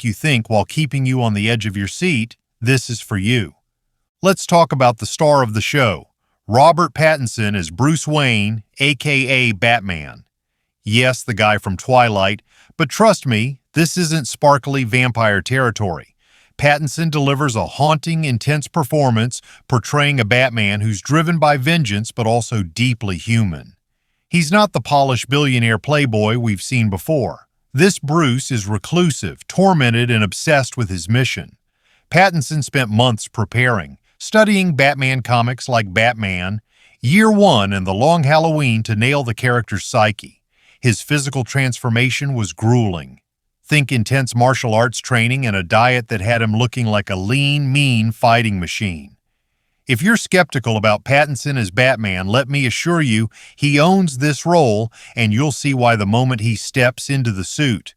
you think while keeping you on the edge of your seat, this is for you. Let's talk about the star of the show, Robert Pattinson as Bruce Wayne, aka Batman. Yes, the guy from Twilight, but trust me, this isn't sparkly vampire territory. Pattinson delivers a haunting, intense performance portraying a Batman who's driven by vengeance but also deeply human. He's not the polished billionaire playboy we've seen before. This Bruce is reclusive, tormented, and obsessed with his mission. Pattinson spent months preparing, studying Batman comics like Batman, Year One, and The Long Halloween to nail the character's psyche. His physical transformation was grueling. Think intense martial arts training and a diet that had him looking like a lean, mean fighting machine. If you're skeptical about Pattinson as Batman, let me assure you he owns this role, and you'll see why the moment he steps into the suit.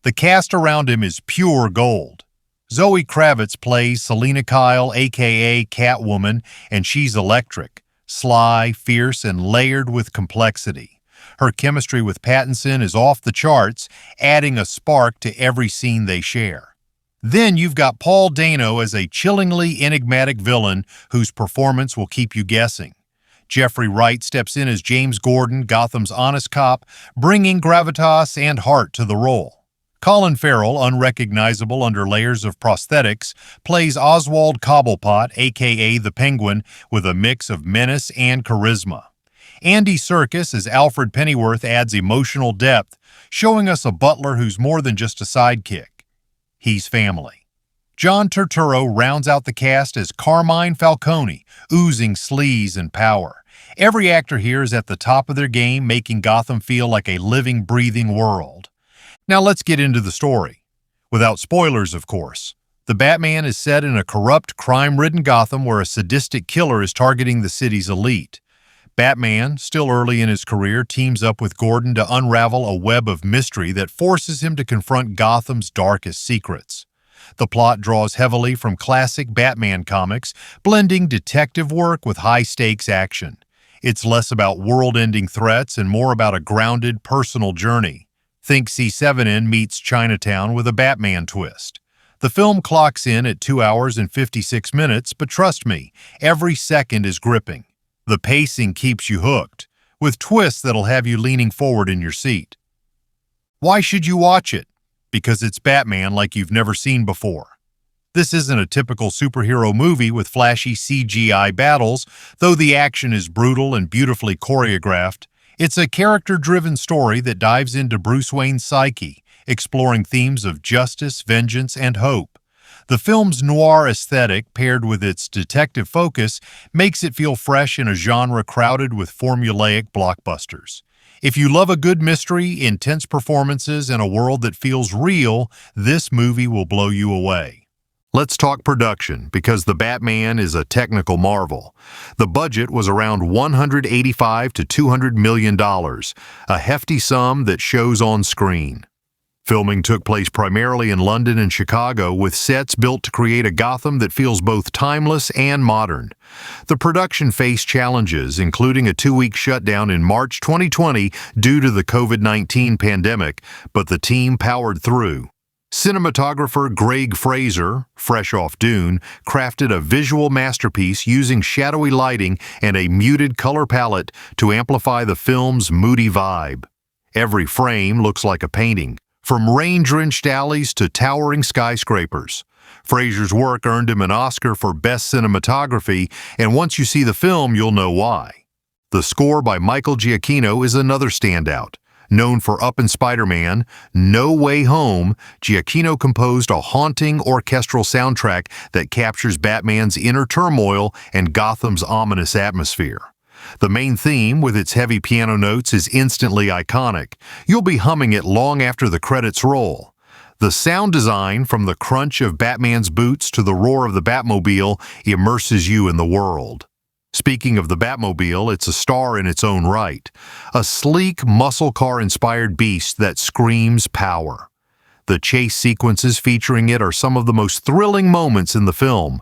The cast around him is pure gold. Zoe Kravitz plays Selina Kyle, aka Catwoman, and she's electric, sly, fierce, and layered with complexity. Her chemistry with Pattinson is off the charts, adding a spark to every scene they share. Then you've got Paul Dano as a chillingly enigmatic villain whose performance will keep you guessing. Jeffrey Wright steps in as James Gordon, Gotham's honest cop, bringing gravitas and heart to the role. Colin Farrell, unrecognizable under layers of prosthetics, plays Oswald Cobblepot, aka the Penguin, with a mix of menace and charisma. Andy Serkis as Alfred Pennyworth adds emotional depth, showing us a butler who's more than just a sidekick. He's family. John Turturro rounds out the cast as Carmine Falcone, oozing sleaze and power. Every actor here is at the top of their game, making Gotham feel like a living, breathing world. Now let's get into the story. Without spoilers, of course. The Batman is set in a corrupt, crime-ridden Gotham where a sadistic killer is targeting the city's elite. Batman, still early in his career, teams up with Gordon to unravel a web of mystery that forces him to confront Gotham's darkest secrets. The plot draws heavily from classic Batman comics, blending detective work with high-stakes action. It's less about world-ending threats and more about a grounded, personal journey. Think C7N meets Chinatown with a Batman twist. The film clocks in at 2 hours and 56 minutes, but trust me, every second is gripping. The pacing keeps you hooked, with twists that'll have you leaning forward in your seat. Why should you watch it? Because it's Batman like you've never seen before. This isn't a typical superhero movie with flashy CGI battles, though the action is brutal and beautifully choreographed. It's a character-driven story that dives into Bruce Wayne's psyche, exploring themes of justice, vengeance, and hope. The film's noir aesthetic, paired with its detective focus, makes it feel fresh in a genre crowded with formulaic blockbusters. If you love a good mystery, intense performances, and a world that feels real, this movie will blow you away. Let's talk production, because The Batman is a technical marvel. The budget was around $185 to $200 million, a hefty sum that shows on screen. Filming took place primarily in London and Chicago, with sets built to create a Gotham that feels both timeless and modern. The production faced challenges, including a 2-week shutdown in March 2020 due to the COVID-19 pandemic, but the team powered through. Cinematographer Greg Fraser, fresh off Dune, crafted a visual masterpiece using shadowy lighting and a muted color palette to amplify the film's moody vibe. Every frame looks like a painting, from rain-drenched alleys to towering skyscrapers. Fraser's work earned him an Oscar for Best Cinematography, and once you see the film, you'll know why. The score by Michael Giacchino is another standout. Known for Up and Spider-Man, No Way Home, Giacchino composed a haunting orchestral soundtrack that captures Batman's inner turmoil and Gotham's ominous atmosphere. The main theme, with its heavy piano notes, is instantly iconic. You'll be humming it long after the credits roll. The sound design, from the crunch of Batman's boots to the roar of the Batmobile, immerses you in the world. Speaking of the Batmobile, it's a star in its own right. A sleek, muscle car-inspired beast that screams power. The chase sequences featuring it are some of the most thrilling moments in the film.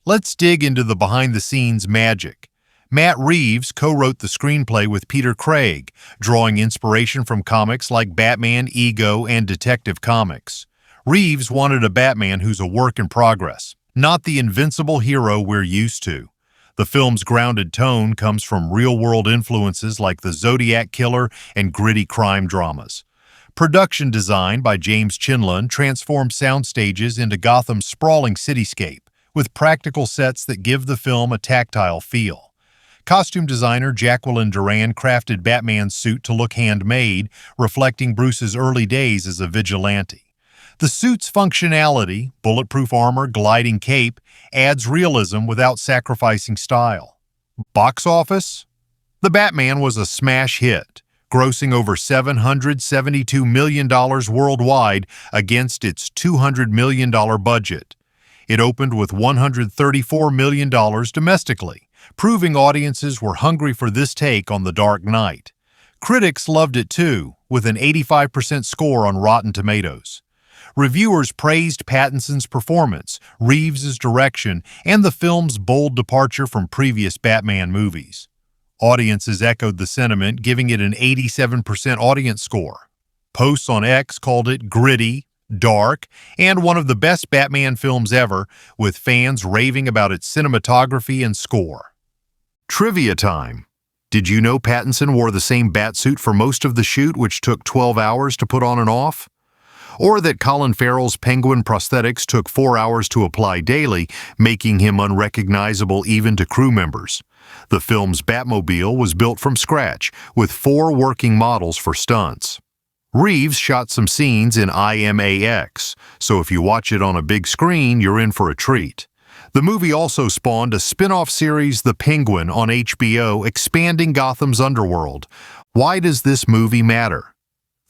Let's dig into the behind-the-scenes magic. Matt Reeves co-wrote the screenplay with Peter Craig, drawing inspiration from comics like Batman, Ego, and Detective Comics. Reeves wanted a Batman who's a work in progress, not the invincible hero we're used to. The film's grounded tone comes from real-world influences like the Zodiac Killer and gritty crime dramas. Production design by James Chinlund transformed sound stages into Gotham's sprawling cityscape, with practical sets that give the film a tactile feel. Costume designer Jacqueline Duran crafted Batman's suit to look handmade, reflecting Bruce's early days as a vigilante. The suit's functionality, bulletproof armor, gliding cape, adds realism without sacrificing style. Box office? The Batman was a smash hit, grossing over $772 million worldwide against its $200 million budget. It opened with $134 million domestically, proving audiences were hungry for this take on The Dark Knight. Critics loved it too, with an 85% score on Rotten Tomatoes. Reviewers praised Pattinson's performance, Reeves' direction, and the film's bold departure from previous Batman movies. Audiences echoed the sentiment, giving it an 87% audience score. Posts on X called it gritty, dark, and one of the best Batman films ever, with fans raving about its cinematography and score. Trivia time. Did you know Pattinson wore the same batsuit for most of the shoot, which took 12 hours to put on and off? Or that Colin Farrell's penguin prosthetics took 4 hours to apply daily, making him unrecognizable even to crew members. The film's Batmobile was built from scratch, with 4 working models for stunts. Reeves shot some scenes in IMAX, so if you watch it on a big screen, you're in for a treat. The movie also spawned a spin-off series, The Penguin, on HBO, expanding Gotham's underworld. Why does this movie matter?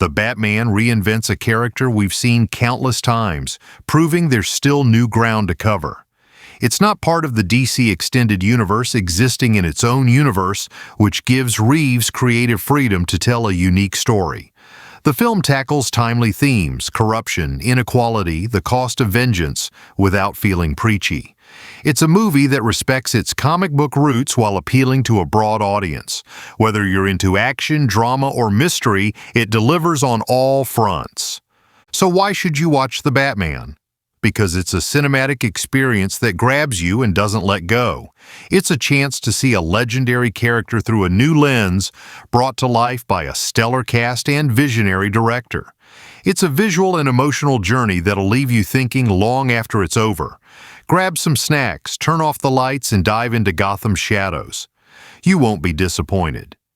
The Batman reinvents a character we've seen countless times, proving there's still new ground to cover. It's not part of the DC Extended Universe existing in its own universe, which gives Reeves creative freedom to tell a unique story. The film tackles timely themes, corruption, inequality, the cost of vengeance, without feeling preachy. It's a movie that respects its comic book roots while appealing to a broad audience. Whether you're into action, drama, or mystery, it delivers on all fronts. So why should you watch The Batman? Because it's a cinematic experience that grabs you and doesn't let go. It's a chance to see a legendary character through a new lens, brought to life by a stellar cast and visionary director. It's a visual and emotional journey that'll leave you thinking long after it's over. Grab some snacks, turn off the lights, and dive into Gotham's shadows. You won't be disappointed.